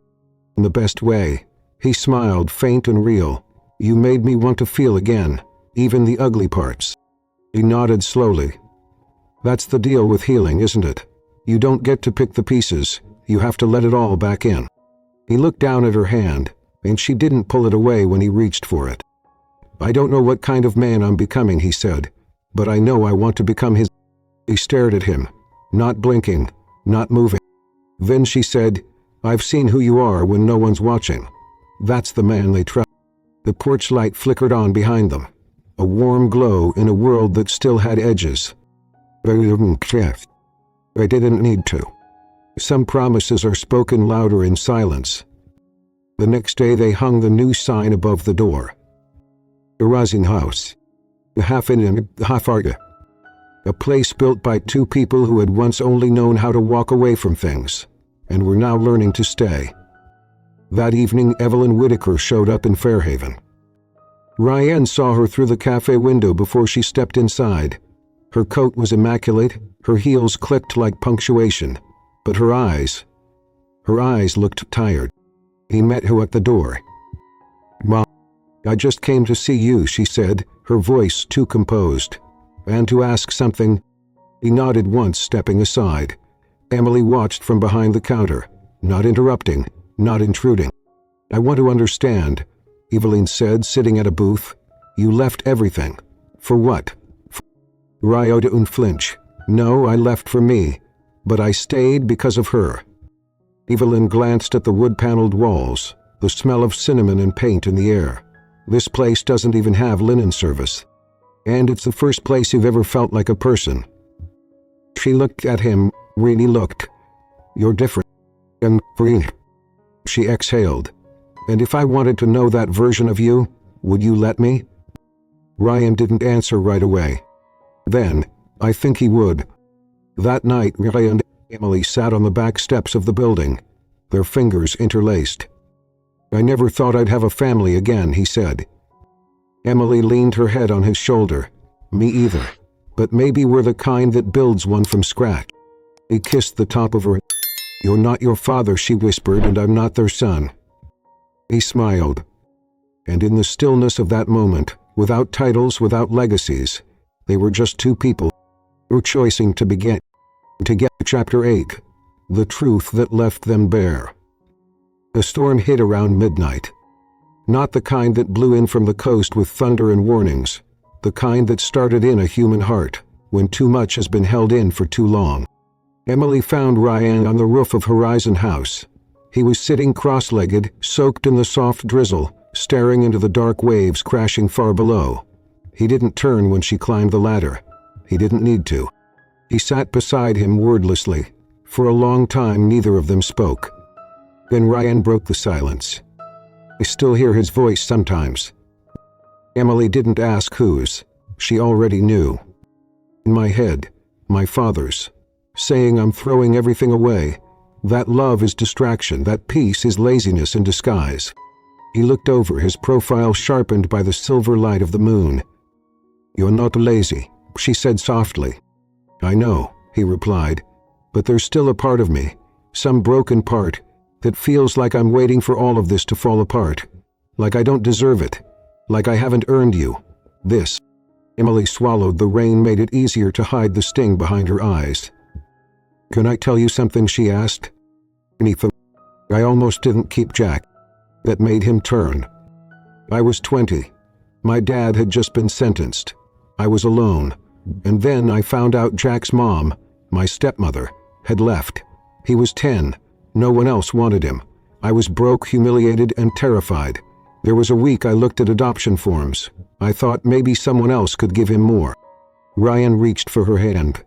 S1: "In the best way." He smiled, faint and real. "You made me want to feel again, even the ugly parts." He nodded slowly. "That's the deal with healing, isn't it? You don't get to pick the pieces, you have to let it all back in." He looked down at her hand, and she didn't pull it away when he reached for it. "I don't know what kind of man I'm becoming," he said, "but I know I want to become his." He stared at him, not blinking, not moving. Then she said, "I've seen who you are when no one's watching. That's the man they trust." The porch light flickered on behind them, a warm glow in a world that still had edges. "I didn't need to. Some promises are spoken louder in silence." The next day they hung the new sign above the door. "The Rising House. Half in, half art. A place built by two people who had once only known how to walk away from things, and were now learning to stay." That evening Evelyn Whitaker showed up in Fairhaven. Ryan saw her through the cafe window before she stepped inside. Her coat was immaculate, her heels clicked like punctuation, but her eyes looked tired. He met her at the door. "Mom, I just came to see you," she said, her voice too composed. "And to ask something." He nodded once, stepping aside. Emily watched from behind the counter, not interrupting, not intruding. "I want to understand," Evelyn said, sitting at a booth. "You left everything. For what?" Ryan didn't flinch. "No, I left for me, but I stayed because of her." Evelyn glanced at the wood-paneled walls, the smell of cinnamon and paint in the air. "This place doesn't even have linen service. And it's the first place you've ever felt like a person." She looked at him, really looked. "You're different. And free." She exhaled. "And if I wanted to know that version of you, would you let me?" Ryan didn't answer right away. Then, I think he would. That night, Ryan and Emily sat on the back steps of the building, their fingers interlaced. I never thought I'd have a family again, he said. Emily leaned her head on his shoulder. Me either. But maybe we're the kind that builds one from scratch. He kissed the top of her. You're not your father, she whispered, and I'm not their son. He smiled. And in the stillness of that moment, without titles, without legacies, they were just two people choosing to begin. To get to Chapter 8, the truth that left them bare. The storm hit around midnight. Not the kind that blew in from the coast with thunder and warnings, the kind that started in a human heart, when too much has been held in for too long. Emily found Ryan on the roof of Horizon House. He was sitting cross-legged, soaked in the soft drizzle, staring into the dark waves crashing far below. He didn't turn when she climbed the ladder. He didn't need to. He sat beside him wordlessly. For a long time, neither of them spoke. Then Ryan broke the silence. I still hear his voice sometimes. Emily didn't ask whose. She already knew. In my head, my father's, saying I'm throwing everything away. That love is distraction, that peace is laziness in disguise. He looked over, his profile sharpened by the silver light of the moon. You're not lazy, she said softly. I know, he replied, but there's still a part of me, some broken part, that feels like I'm waiting for all of this to fall apart, like I don't deserve it, like I haven't earned you. This. Emily swallowed. The rain made it easier to hide the sting behind her eyes. Can I tell you something, she asked. Beneath them, I almost didn't keep Jack. That made him turn. I was 20. My dad had just been sentenced. I was alone. And then I found out Jack's mom, my stepmother, had left. He was 10. No one else wanted him. I was broke, humiliated, and terrified. There was a week I looked at adoption forms. I thought maybe someone else could give him more. Ryan reached for her hand.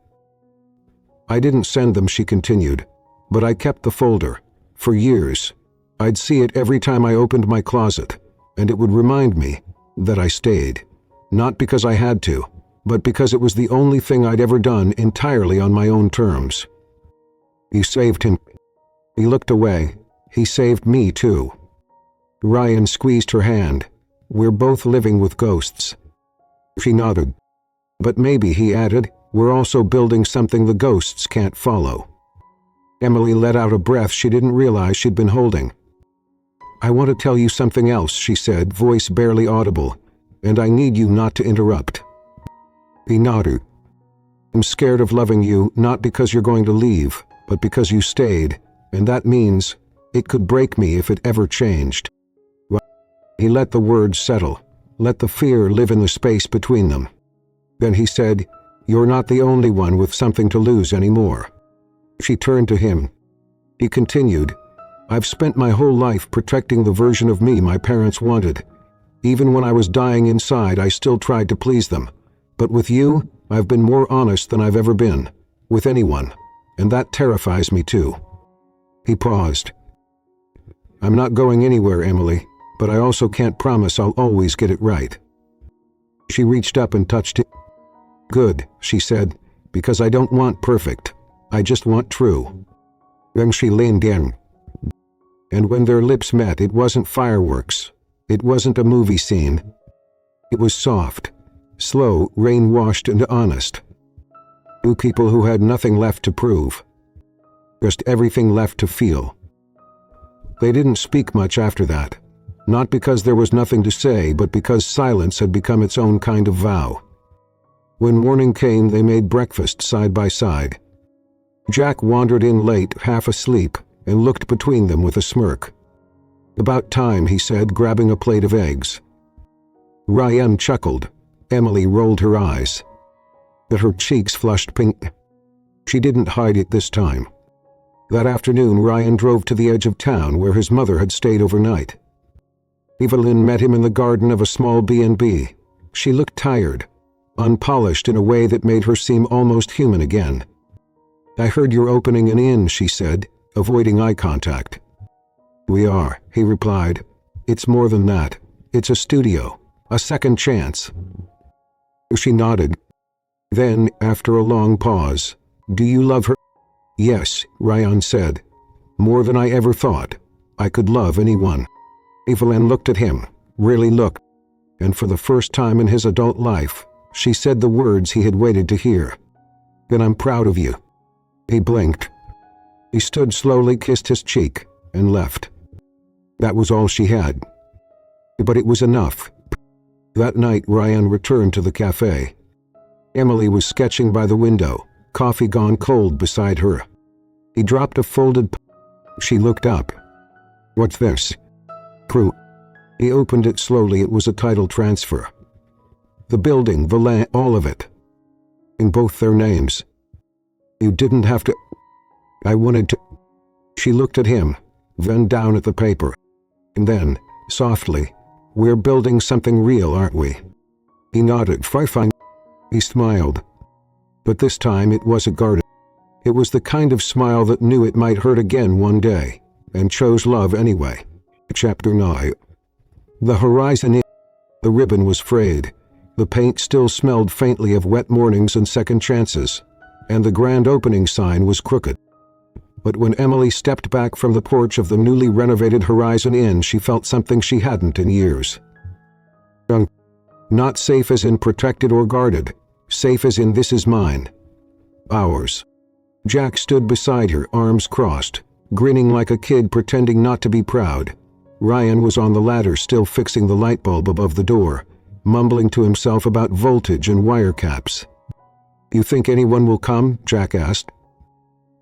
S1: I didn't send them, she continued, but I kept the folder. For years. I'd see it every time I opened my closet, and it would remind me that I stayed. Not because I had to, but because it was the only thing I'd ever done entirely on my own terms. You saved him. He looked away. He saved me too. Ryan squeezed her hand. We're both living with ghosts. She nodded. But maybe, he added, we're also building something the ghosts can't follow. Emily let out a breath she didn't realize she'd been holding. I want to tell you something else, she said, voice barely audible, and I need you not to interrupt. He nodded. I'm scared of loving you, not because you're going to leave, but because you stayed, and that means it could break me if it ever changed. He let the words settle, let the fear live in the space between them. Then he said, You're not the only one with something to lose anymore. She turned to him. He continued, I've spent my whole life protecting the version of me my parents wanted. Even when I was dying inside, I still tried to please them. But with you, I've been more honest than I've ever been, with anyone, and that terrifies me too. He paused. I'm not going anywhere, Emily, but I also can't promise I'll always get it right. She reached up and touched him. Good, she said, because I don't want perfect. I just want true. Then she leaned in. And when their lips met, it wasn't fireworks. It wasn't a movie scene. It was soft, slow, rain-washed and honest. Two people who had nothing left to prove. Just everything left to feel. They didn't speak much after that. Not because there was nothing to say, but because silence had become its own kind of vow. When morning came, they made breakfast side by side. Jack wandered in late, half asleep, and looked between them with a smirk. About time, he said, grabbing a plate of eggs. Ryan chuckled. Emily rolled her eyes. But her cheeks flushed pink. She didn't hide it this time. That afternoon, Ryan drove to the edge of town where his mother had stayed overnight. Evelyn met him in the garden of a small B&B. She looked tired, unpolished in a way that made her seem almost human again. I heard you're opening an inn, she said, avoiding eye contact. We are, he replied. It's more than that. It's a studio, a second chance. She nodded. Then, after a long pause, "Do you love her?" "Yes," Ryan said. "More than I ever thought I could love anyone." Evelyn looked at him, really looked, and for the first time in his adult life, she said the words he had waited to hear. "Then I'm proud of you." He blinked. He stood slowly, kissed his cheek, and left. That was all she had. But it was enough. That night, Ryan returned to the café. Emily was sketching by the window, coffee gone cold beside her. He dropped a folded. She looked up. "What's this?" "Proof." He opened it slowly. It was a title transfer. The building, the land, all of it. In both their names. "You didn't have to." "I wanted to." She looked at him, then down at the paper. And then, softly, "We're building something real, aren't we?" He nodded. "Fine." He smiled. But this time it was a garden. It was the kind of smile that knew it might hurt again one day, and chose love anyway. Chapter 9. The horizon. The ribbon was frayed. The paint still smelled faintly of wet mornings and second chances, and the grand opening sign was crooked. But when Emily stepped back from the porch of the newly renovated Horizon Inn, she felt something she hadn't in years. Not safe as in protected or guarded, safe as in this is mine. Ours. Jack stood beside her, arms crossed, grinning like a kid pretending not to be proud. Ryan was on the ladder, still fixing the light bulb above the door, mumbling to himself about voltage and wire caps. "You think anyone will come?" Jack asked.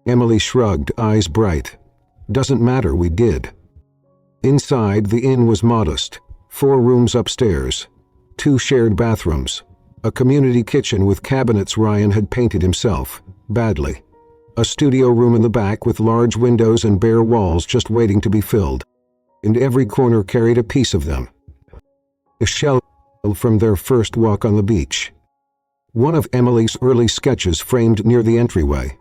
S1: Emily shrugged, eyes bright. "Doesn't matter, we did." Inside, the inn was modest. 4 rooms upstairs, 2 shared bathrooms, a community kitchen with cabinets Ryan had painted himself, badly, a studio room in the back with large windows and bare walls just waiting to be filled, and every corner carried a piece of them. A shell from their first walk on the beach. One of Emily's early sketches framed near the entryway.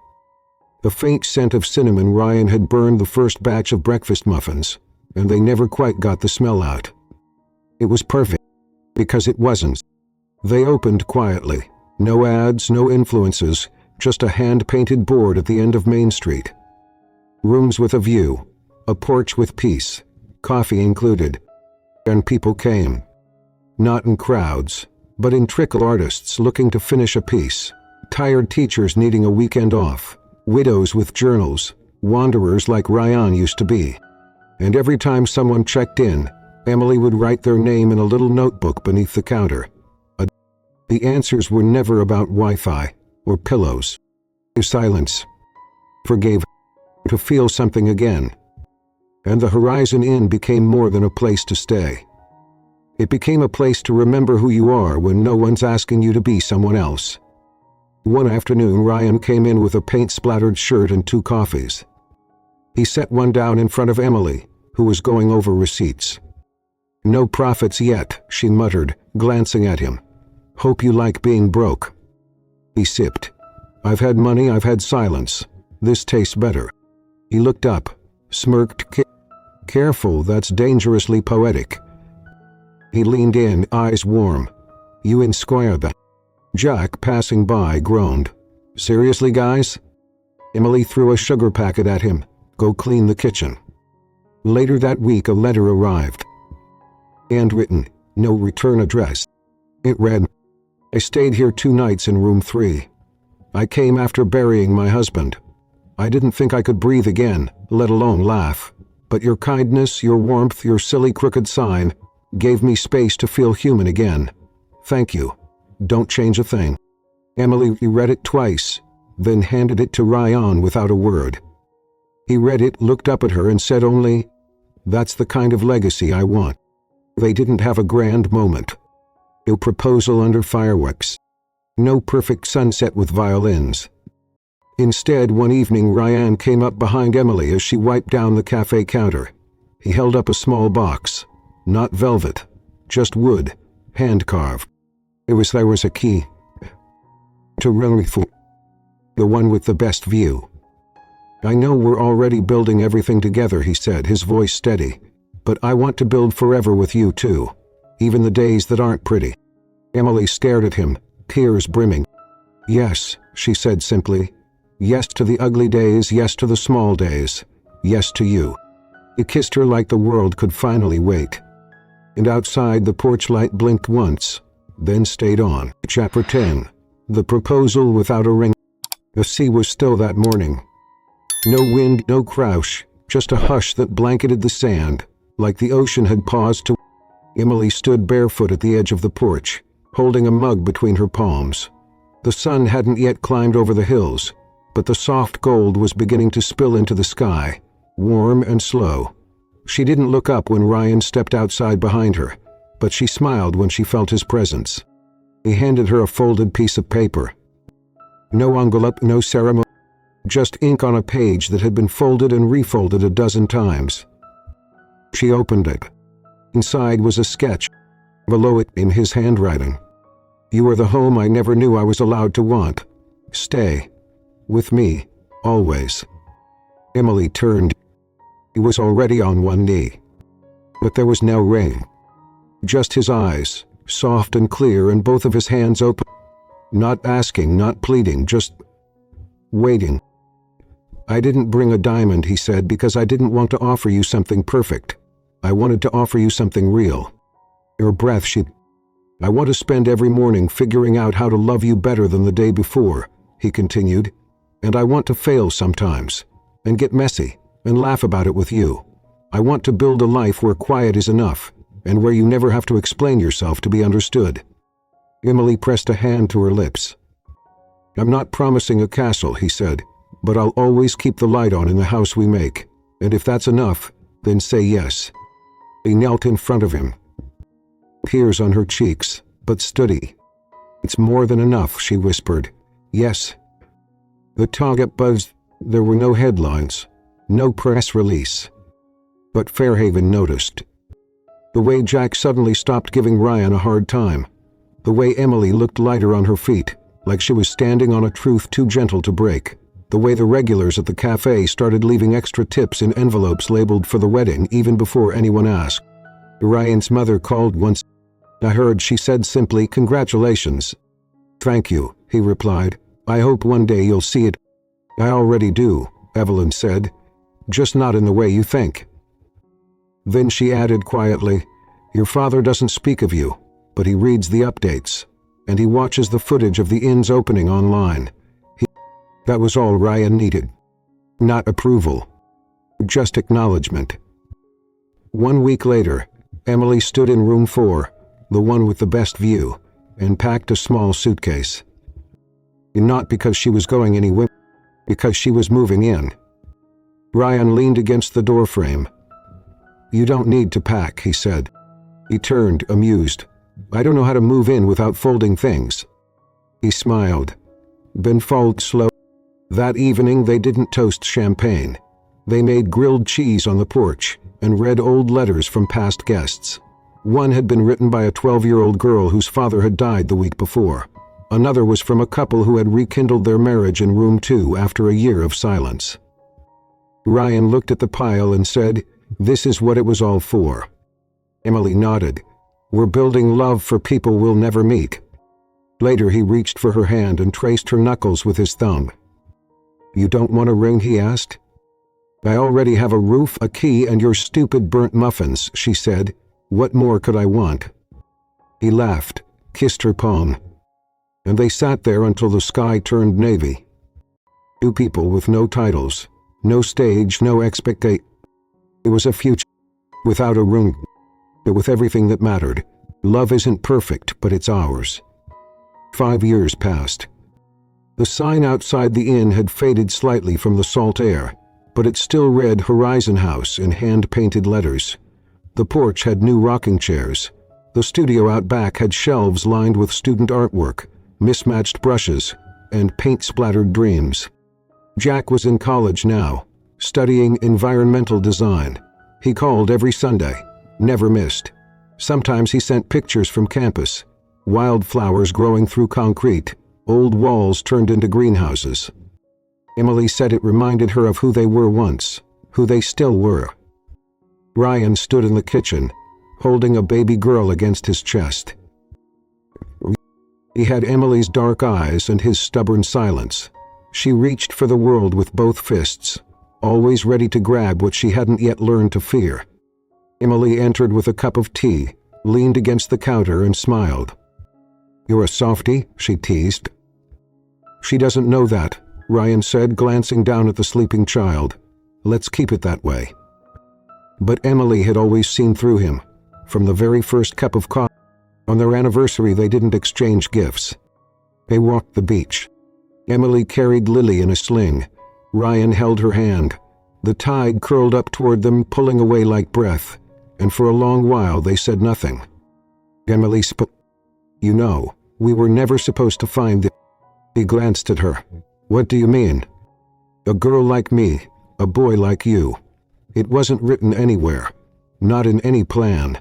S1: The faint scent of cinnamon. Ryan had burned the first batch of breakfast muffins, and they never quite got the smell out. It was perfect, because it wasn't. They opened quietly. No ads, no influences, just a hand-painted board at the end of Main Street. Rooms with a view, a porch with peace, coffee included. And people came. Not in crowds, but in trickle, artists looking to finish a piece, tired teachers needing a weekend off, widows with journals, wanderers like Ryan used to be. And every time someone checked in, Emily would write their name in a little notebook beneath the counter. The answers were never about Wi-Fi or pillows. Silence. Forgave her to feel something again. And the Horizon Inn became more than a place to stay. It became a place to remember who you are when no one's asking you to be someone else. One afternoon, Ryan came in with a paint-splattered shirt and 2 coffees. He set one down in front of Emily, who was going over receipts. "No profits yet," she muttered, glancing at him. "Hope you like being broke." He sipped. "I've had money, I've had silence. This tastes better." He looked up, smirked. "Careful, that's dangerously poetic." He leaned in, eyes warm. "You inspire that." Jack, passing by, groaned. "Seriously, guys?" Emily threw a sugar packet at him. "Go clean the kitchen." Later that week, a letter arrived. Handwritten, no return address. It read, "I stayed here 2 nights in room 3. I came after burying my husband. I didn't think I could breathe again, let alone laugh. But your kindness, your warmth, your silly crooked sign gave me space to feel human again. Thank you. Don't change a thing." Emily read it twice, then handed it to Ryan without a word. He read it, looked up at her, and said only, "That's the kind of legacy I want." They didn't have a grand moment. No proposal under fireworks. No perfect sunset with violins. Instead, one evening, Ryan came up behind Emily as she wiped down the cafe counter. He held up a small box. Not velvet, just wood, hand-carved. There was a key. To Rewrote. The one with the best view. "I know we're already building everything together," he said, his voice steady. "But I want to build forever with you too, even the days that aren't pretty." Emily stared at him, tears brimming. "Yes," she said simply. "Yes to the ugly days, yes to the small days. Yes to you." He kissed her like the world could finally wait. And outside, the porch light blinked once, then stayed on. Chapter 10. The Proposal Without a Ring. The sea was still that morning. No wind, no crash, just a hush that blanketed the sand, like the ocean had paused to... Emily stood barefoot at the edge of the porch, holding a mug between her palms. The sun hadn't yet climbed over the hills, but the soft gold was beginning to spill into the sky, warm and slow. She didn't look up when Ryan stepped outside behind her, but she smiled when she felt his presence. He handed her a folded piece of paper. No envelope, no ceremony, just ink on a page that had been folded and refolded a dozen times. She opened it. Inside was a sketch. Below it, in his handwriting, "You are the home I never knew I was allowed to want. Stay. With me. Always." Emily turned. He was already on one knee. But there was no ring. Just his eyes, soft and clear, and both of his hands open. Not asking, not pleading, just waiting. "I didn't bring a diamond," he said, "because I didn't want to offer you something perfect. I wanted to offer you something real. Your breath," "I want to spend every morning figuring out how to love you better than the day before," he continued. "And I want to fail sometimes, and get messy, and laugh about it with you. I want to build a life where quiet is enough, and where you never have to explain yourself to be understood." Emily pressed a hand to her lips. "I'm not promising a castle," he said, "but I'll always keep the light on in the house we make, and if that's enough, then say yes." He knelt in front of him. Tears on her cheeks, but steady. "It's more than enough," she whispered. "Yes." The target buzzed. There were no headlines, no press release. But Fairhaven noticed. The way Jack suddenly stopped giving Ryan a hard time. The way Emily looked lighter on her feet, like she was standing on a truth too gentle to break. The way the regulars at the cafe started leaving extra tips in envelopes labeled for the wedding even before anyone asked. Ryan's mother called once. "I heard," she said simply. "Congratulations." "Thank you," he replied. "I hope one day you'll see it." "I already do," Evelyn said. "Just not in the way you think." Then she added quietly, "Your father doesn't speak of you, but he reads the updates, and he watches the footage of the inn's opening online." That was all Ryan needed. Not approval. Just acknowledgement. 1 week later, Emily stood in room 4, the one with the best view, and packed a small suitcase. Not because she was going anywhere, because she was moving in. Ryan leaned against the doorframe. "You don't need to pack," he said. He turned, amused. "I don't know how to move in without folding things." He smiled. "Then fold slow." That evening they didn't toast champagne. They made grilled cheese on the porch and read old letters from past guests. One had been written by a 12-year-old girl whose father had died the week before. Another was from a couple who had rekindled their marriage in room 2 after a year of silence. Ryan looked at the pile and said, "This is what it was all for." Emily nodded. "We're building love for people we'll never meet." Later he reached for her hand and traced her knuckles with his thumb. "You don't want a ring?" he asked. "I already have a roof, a key, and your stupid burnt muffins," she said. "What more could I want?" He laughed, kissed her palm, and they sat there until the sky turned navy. Two people with no titles, no stage, no expectation. It was a future without a room, but with everything that mattered. Love isn't perfect, but it's ours. 5 years passed. The sign outside the inn had faded slightly from the salt air, but it still read Horizon House in hand-painted letters. The porch had new rocking chairs. The studio out back had shelves lined with student artwork, mismatched brushes, and paint-splattered dreams. Jack was in college now, studying environmental design. He called every Sunday, never missed. Sometimes he sent pictures from campus, wildflowers growing through concrete, old walls turned into greenhouses. Emily said it reminded her of who they were once, who they still were. Ryan stood in the kitchen, holding a baby girl against his chest. He had Emily's dark eyes and his stubborn silence. She reached for the world with both fists, always ready to grab what she hadn't yet learned to fear. Emily entered with a cup of tea, leaned against the counter and smiled. "You're a softie?" she teased. "She doesn't know that," Ryan said, glancing down at the sleeping child. "Let's keep it that way." But Emily had always seen through him, from the very first cup of coffee. On their anniversary, they didn't exchange gifts. They walked the beach. Emily carried Lily in a sling. Ryan held her hand. The tide curled up toward them, pulling away like breath, and for a long while they said nothing. Emily spoke. "You know, we were never supposed to find the—" He glanced at her. "What do you mean?" "A girl like me, a boy like you. It wasn't written anywhere, not in any plan."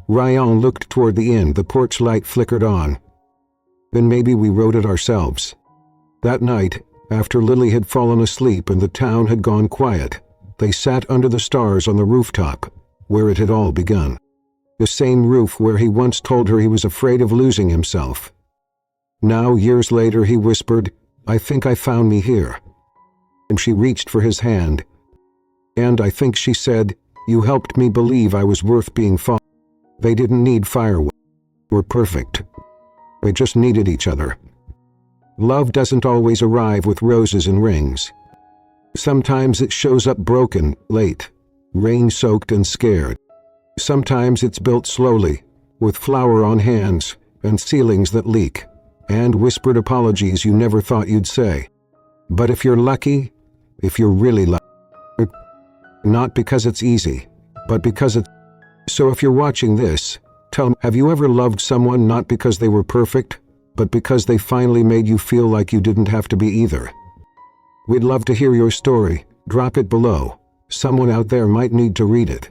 S1: Ryan looked toward the inn. The porch light flickered on. "Then maybe we wrote it ourselves." That night, after Lily had fallen asleep and the town had gone quiet, they sat under the stars on the rooftop, where it had all begun. The same roof where he once told her he was afraid of losing himself. Now, years later, he whispered, "I think I found me here." And she reached for his hand. "And I think," she said, "you helped me believe I was worth being fought." They didn't need fireworks. They were perfect. They just needed each other. Love doesn't always arrive with roses and rings. Sometimes it shows up broken, late, rain-soaked and scared. Sometimes it's built slowly, with flour on hands and ceilings that leak, and whispered apologies you never thought you'd say. But if you're lucky, if you're really lucky, not because it's easy, but because it's... So if you're watching this, tell me, have you ever loved someone not because they were perfect, but because they finally made you feel like you didn't have to be either? We'd love to hear your story. Drop it below. Someone out there might need to read it.